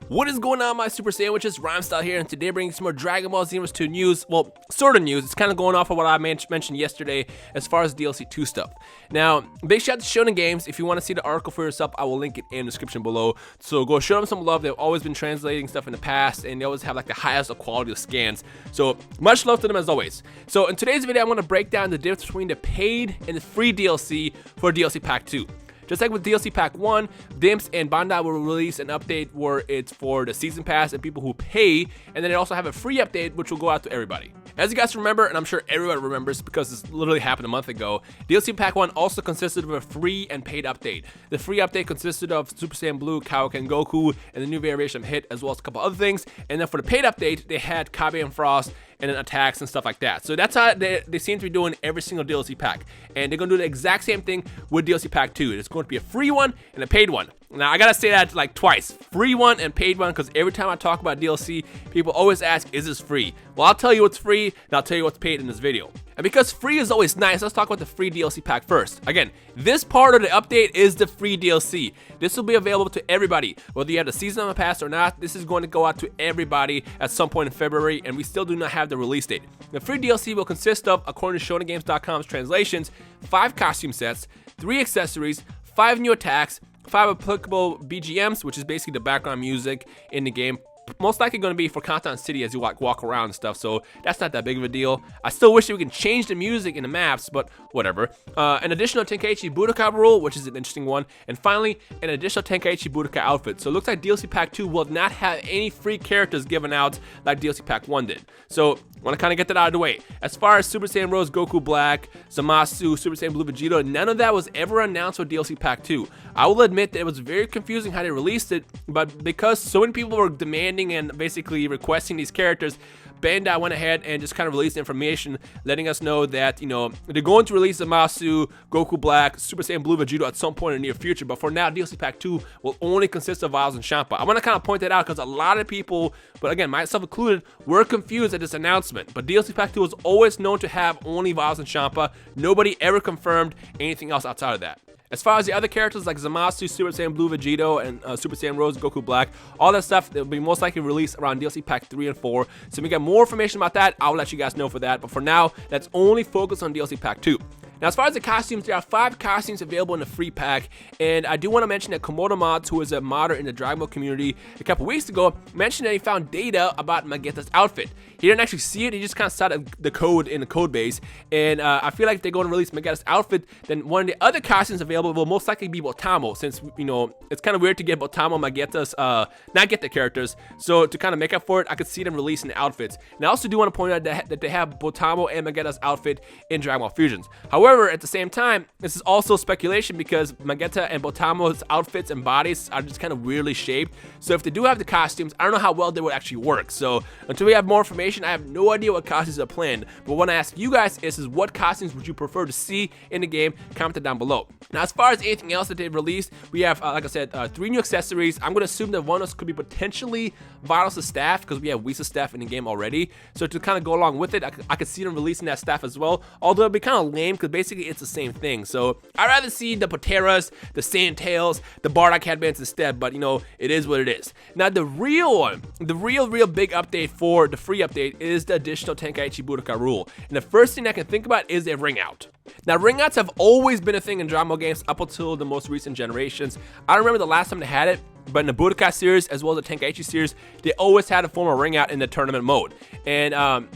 What is going on, my super sandwiches? Rhymestyle here, and today bringing some more Dragon Ball Xenoverse 2 news. Well, sort of news. It's kind of going off of what I mentioned yesterday as far as DLC 2 stuff. Now, big shout out to Shonen Games. If you want to see the article for yourself, I will link it in the description below. So go show them some love. They've always been translating stuff in the past, and they always have like the highest of quality of scans. So much love to them as always. So in today's video, I want to break down the difference between the paid and the free DLC for DLC Pack 2. Just like with DLC Pack 1, Dimps and Bandai will release an update where it's for the Season Pass and people who pay, and then they also have a free update which will go out to everybody. As you guys remember, and I'm sure everyone remembers because this literally happened a month ago, DLC Pack 1 also consisted of a free and paid update. The free update consisted of Super Saiyan Blue, Kaioken Goku, and the new variation of Hit, as well as a couple other things. And then for the paid update, they had Kabe and Frost, and then attacks and stuff like that. So that's how they seem to be doing every single DLC pack. And they're going to do the exact same thing with DLC Pack 2. It's going to be a free one and a paid one. Now, I got to say that like twice. Free one and paid one, because every time I talk about DLC, people always ask, is this free? Well, I'll tell you what's free, and I'll tell you what's paid in this video. And because free is always nice, let's talk about the free DLC pack first. Again, this part of the update is the free DLC. This will be available to everybody. Whether you have the Season Pass or not, this is going to go out to everybody at some point in February, and we still do not have the release date. The free DLC will consist of, according to ShonenGames.com's translations, 5 costume sets, 3 accessories, 5 new attacks, 5 applicable BGMs, which is basically the background music in the game. Most likely going to be for Kantan City as you like walk around and stuff, so that's not that big of a deal. I still wish that we can change the music in the maps, but whatever. An additional Tenkaichi Budokai rule, which is an interesting one, and finally an additional Tenkaichi Budokai outfit. So it looks like DLC Pack 2 will not have any free characters given out like DLC Pack 1 did. So I want to kind of get that out of the way. As far as Super Saiyan Rose Goku Black, Zamasu, Super Saiyan Blue Vegeta, none of that was ever announced for DLC Pack 2. I will admit that it was very confusing how they released it, but because so many people were demanding and basically requesting these characters, Bandai went ahead and just kind of released information letting us know that, you know, they're going to release Zamasu, Goku Black, Super Saiyan Blue Vegeta at some point in the near future, but for now, DLC Pack 2 will only consist of Viles and Champa. I want to kind of point that out because a lot of people, but again, myself included, were confused at this announcement. But DLC Pack 2 was always known to have only Viles and Champa. Nobody ever confirmed anything else outside of that. As far as the other characters like Zamasu, Super Saiyan Blue Vegeta, and Super Saiyan Rose, Goku Black, all that stuff will be most likely released around DLC Pack 3 and 4. So if we get more information about that, I'll let you guys know for that. But for now, let's only focus on DLC Pack 2. Now, as far as the costumes, there are 5 costumes available in the free pack, and I do want to mention that Komodo Mods, who is a modder in the Dragon Ball community, a couple weeks ago, mentioned that he found data about Mageta's outfit. He didn't actually see it, he just kind of saw the code in the code base, and I feel like if they're going to release Mageta's outfit, then one of the other costumes available will most likely be Botamo, since, you know, it's kind of weird to get Botamo Mageta's, not get the characters, so to kind of make up for it, I could see them releasing the outfits. And I also do want to point out that they have Botamo and Mageta's outfit in Dragon Ball Fusions. However, at the same time, this is also speculation because Mageta and Botamo's outfits and bodies are just kind of weirdly shaped. So if they do have the costumes, I don't know how well they would actually work. So until we have more information, I have no idea what costumes are planned. But what I ask you guys is what costumes would you prefer to see in the game? Comment it down below. Now, as far as anything else that they've released, we have, like I said, 3 new accessories. I'm going to assume that one of those could be potentially Vital's staff because we have Whisa's staff in the game already. So to kind of go along with it, I could see them releasing that staff as well. Although it'd be kind of lame because basically it's the same thing. So I'd rather see the Pateras, the Sand Tails, the Bardock headbands instead, but you know, it is what it is. Now the real one, the real big update for the free update is the additional Tenkaichi Budokai rule. And the first thing I can think about is a ring out. Now ring outs have always been a thing in Dragon Ball games up until the most recent generations. I don't remember the last time they had it, but in the Budokai series as well as the Tenkaichi series, they always had a form of ring out in the tournament mode. And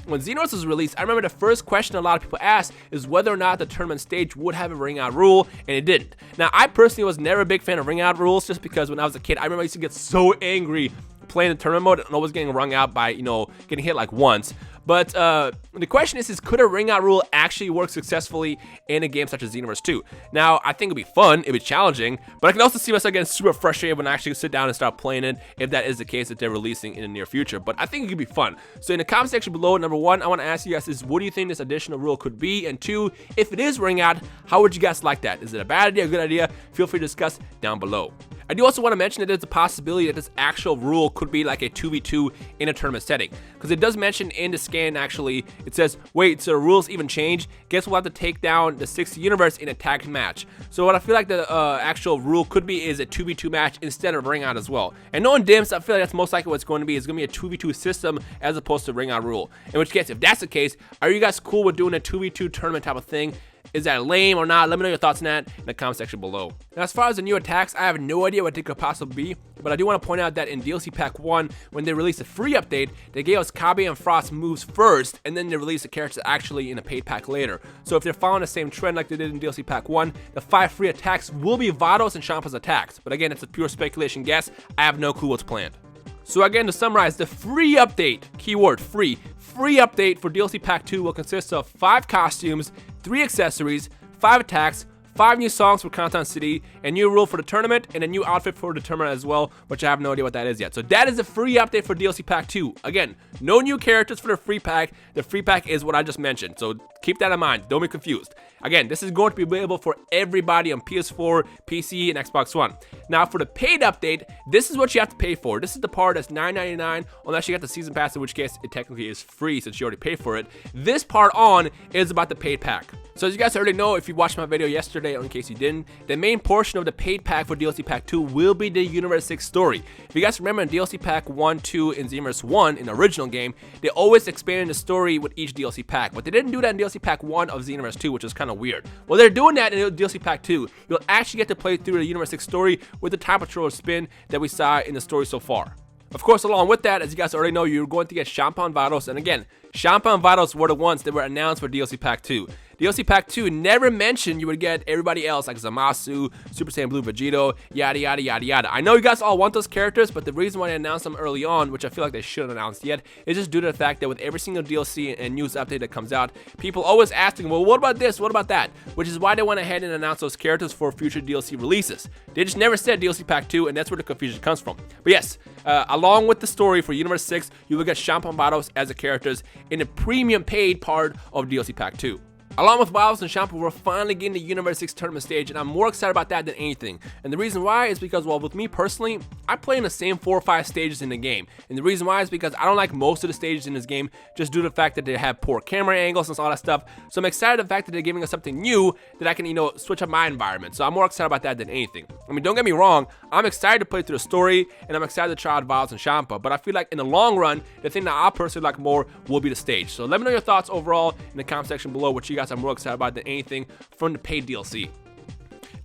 when Xenoverse was released, I remember the first question a lot of people asked is whether or not the tournament stage would have a ring out rule, and it didn't. Now I personally was never a big fan of ring out rules just because when I was a kid, I remember I used to get so angry playing the tournament mode and always getting rung out by, you know, getting hit like once. But the question is could a ring out rule actually work successfully in a game such as Xenoverse 2? Now, I think it'd be fun, it'd be challenging, but I can also see myself getting super frustrated when I actually sit down and start playing it if that is the case that they're releasing in the near future. But I think it could be fun. So in the comment section below, number 1, I want to ask you guys is what do you think this additional rule could be? And 2, if it is ring out, how would you guys like that? Is it a bad idea, a good idea? Feel free to discuss down below. I do also want to mention that there's a possibility that this actual rule could be like a 2v2 in a tournament setting, because it does mention in the scan, actually, it says, wait, so the rules even change? Guess we'll have to take down the 6th universe in a tag match. So what I feel like the actual rule could be is a 2v2 match instead of ring out as well. And knowing Dimps, I feel like that's most likely what it's going to be. It's going to be a 2v2 system as opposed to ring out rule. In which case, if that's the case, are you guys cool with doing a 2v2 tournament type of thing? Is that lame or not? Let me know your thoughts on that in the comment section below. Now, as far as the new attacks, I have no idea what they could possibly be, but I do want to point out that in DLC Pack 1, when they released a free update, they gave us Kabe and Frost moves first, and then they released the characters actually in a paid pack later. So if they're following the same trend like they did in DLC Pack 1, the 5 free attacks will be Vados and Champa's attacks. But again, it's a pure speculation guess. I have no clue what's planned. So again, to summarize, the free update, keyword free update for DLC Pack 2 will consist of 5 costumes, 3 accessories, 5 attacks, 5 new songs for Conton City, a new rule for the tournament, and a new outfit for the tournament as well, which I have no idea what that is yet. So that is the free update for DLC Pack 2. Again, no new characters for the free pack. The free pack is what I just mentioned, so keep that in mind. Don't be confused. Again, this is going to be available for everybody on PS4, PC, and Xbox One. Now, for the paid update, this is what you have to pay for. This is the part that's $9.99, unless you get the season pass, in which case it technically is free since you already paid for it. This part on is about the paid pack. So as you guys already know, if you watched my video yesterday, or in case you didn't, the main portion of the paid pack for DLC Pack 2 will be the Universe 6 story. If you guys remember in DLC Pack 1, 2, and Xenoverse 1, in the original game, they always expanded the story with each DLC pack, but they didn't do that in DLC Pack 1 of Xenoverse 2, which is kind of weird. Well, they're doing that in DLC Pack 2. You'll actually get to play through the Universe 6 story with the Time Patrol spin that we saw in the story so far. Of course, along with that, as you guys already know, you're going to get Champa and Vados, and again, Champa and Vados were the ones that were announced for DLC Pack 2. DLC Pack 2 never mentioned you would get everybody else like Zamasu, Super Saiyan Blue Vegito, yada yada yada yada. I know you guys all want those characters, but the reason why they announced them early on, which I feel like they shouldn't announce yet, is just due to the fact that with every single DLC and news update that comes out, people always asking, well, what about this, what about that? Which is why they went ahead and announced those characters for future DLC releases. They just never said DLC Pack 2, and that's where the confusion comes from. But yes, along with the story for Universe 6, you will get Champa and Vados as the characters in the premium paid part of DLC Pack 2. Along with Vados and Champa, we're finally getting the Universe 6 tournament stage, and I'm more excited about that than anything. And the reason why is because, well, with me personally, I play in the same 4 or 5 stages in the game. And the reason why is because I don't like most of the stages in this game, just due to the fact that they have poor camera angles and all that stuff. So I'm excited the fact that they're giving us something new that I can, switch up my environment. So I'm more excited about that than anything. I mean, don't get me wrong, I'm excited to play through the story, and I'm excited to try out Vados and Champa. But I feel like in the long run, the thing that I personally like more will be the stage. So let me know your thoughts overall in the comment section below, what you guys are more excited about than anything from the paid DLC.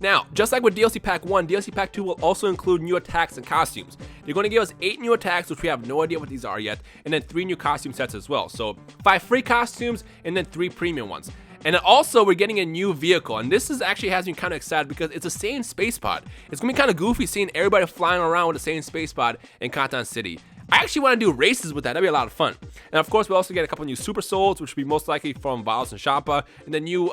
Now, just like with DLC Pack 1, DLC Pack 2 will also include new attacks and costumes. They're going to give us 8 new attacks, which we have no idea what these are yet, and then 3 new costume sets as well. So 5 free costumes and then 3 premium ones. And then also, we're getting a new vehicle, and this actually has me kind of excited because it's the same space pod. It's going to be kind of goofy seeing everybody flying around with the same space pod in Conton City. I actually want to do races with that. That'd be a lot of fun. And of course, we also get a couple new Super Souls, which will be most likely from Vados and Champa, and the new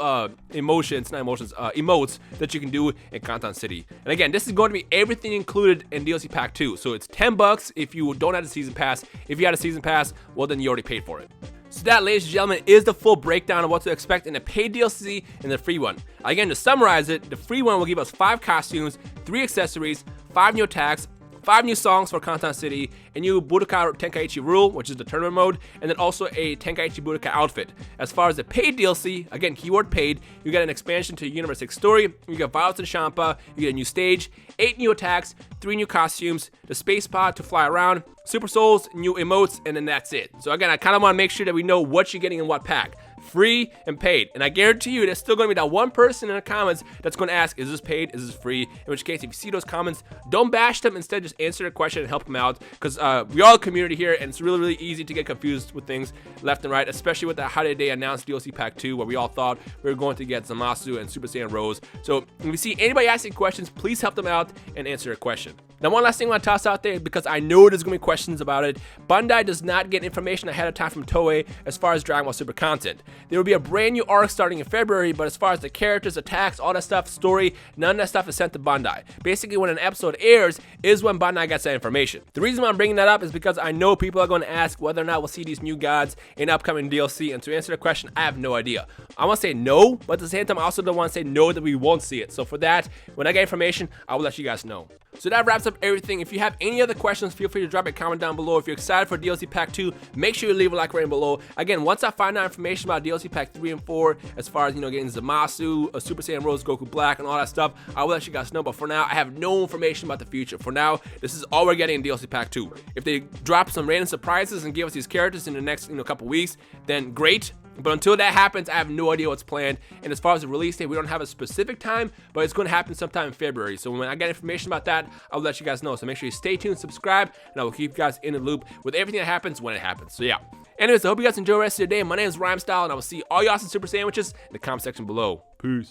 emotes that you can do in Conton City. And again, this is going to be everything included in DLC Pack 2. So it's $10 if you don't have a season pass. If you had a season pass, well, then you already paid for it. So that, ladies and gentlemen, is the full breakdown of what to expect in the paid DLC and the free one. Again, to summarize it, the free one will give us 5 costumes, 3 accessories, 5 new attacks, 5 new songs for Conton City, a new Budokai Tenkaichi rule, which is the tournament mode, and then also a Tenkaichi Budokai outfit. As far as the paid DLC, again, keyword paid, you get an expansion to Universe 6 story, you get Vados and Champa, you get a new stage, 8 new attacks, 3 new costumes, the space pod to fly around, Super Souls, new emotes, and then that's it. So again, I kind of want to make sure that we know what you're getting in what pack. Free and paid. And I guarantee you there's still going to be that one person in the comments that's going to ask, is this paid, is this free? In which case, if you see those comments, don't bash them. Instead, just answer the question and help them out, because we are a community here, and it's really, really easy to get confused with things left and right, especially with the how they announced DLC Pack 2, where we all thought we were going to get Zamasu and Super Saiyan Rose. So if you see anybody asking questions, please help them out and answer a question. Now, one last thing I want to toss out there, because I know there's going to be questions about it. Bandai does not get information ahead of time from Toei as far as Dragon Ball Super content. There will be a brand new arc starting in February, but as far as the characters, attacks, all that stuff, story, none of that stuff is sent to Bandai. Basically, when an episode airs is when Bandai gets that information. The reason why I'm bringing that up is because I know people are going to ask whether or not we'll see these new gods in upcoming DLC, and to answer the question, I have no idea. I want to say no, but at the same time, I also don't want to say no that we won't see it. So for that, when I get information, I will let you guys know. So that wraps up everything. If you have any other questions, feel free to drop a comment down below. If you're excited for DLC Pack 2, make sure you leave a like right below. Again, once I find out information about DLC Pack 3 and 4, as far as, getting Zamasu, a Super Saiyan Rose, Goku Black, and all that stuff, I will let you guys know. But for now, I have no information about the future. For now, this is all we're getting in DLC Pack 2. If they drop some random surprises and give us these characters in the next, couple weeks, then great. But until that happens, I have no idea what's planned. And as far as the release date, we don't have a specific time, but it's going to happen sometime in February. So when I get information about that, I'll let you guys know. So make sure you stay tuned, subscribe, and I will keep you guys in the loop with everything that happens when it happens. So yeah. Anyways, I hope you guys enjoy the rest of your day. My name is Rhymestyle, and I will see all you awesome Super Sandwiches in the comment section below. Peace.